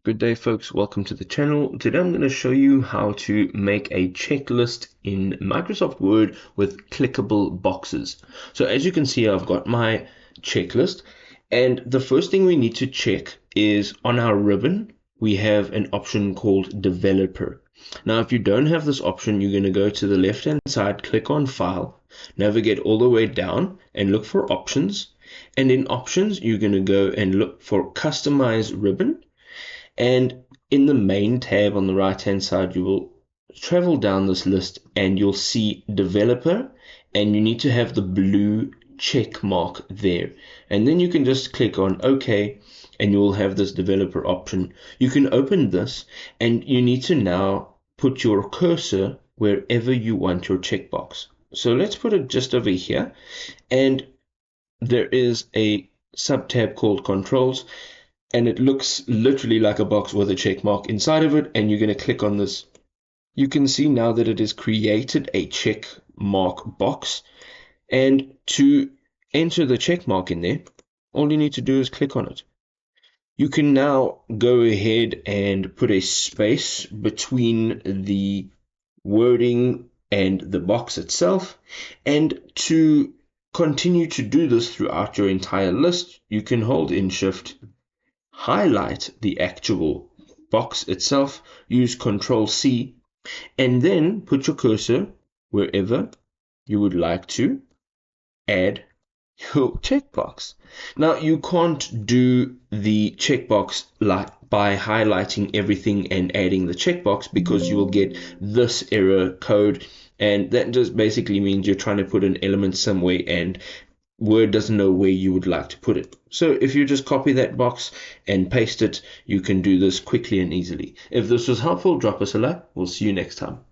Good day, folks. Welcome to the channel. Today I'm going to show you how to make a checklist in Microsoft Word with clickable boxes. So as you can see, I've got my checklist, and the first thing we need to check is on our ribbon, we have an option called Developer. Now, if you don't have this option, you're going to go to the left-hand side, click on File, navigate all the way down, and look for Options. And in Options, you're going to go and look for Customize Ribbon. And in the main tab on the right hand side, you will travel down this list and you'll see developer, and you need to have the blue check mark there. And then you can just click on OK, and you will have this developer option. You can open this and you need to now put your cursor wherever you want your checkbox. So let's put it just over here, and there is a sub tab called controls, and it looks literally like a box with a check mark inside of it, and you're going to click on this. You can see now that it has created a check mark box, and to enter the check mark in there, all you need to do is click on it. You can now go ahead and put a space between the wording and the box itself, and to continue to do this throughout your entire list, you can hold in Shift, highlight the actual box itself, use Control C, and then put your cursor wherever you would like to add your checkbox. Now, you can't do the checkbox like by highlighting everything and adding the checkbox, because you will get this error code, and that just basically means you're trying to put an element somewhere and Word doesn't know where you would like to put it. So if you just copy that box and paste it, you can do this quickly and easily. If this was helpful, drop us a like. We'll see you next time.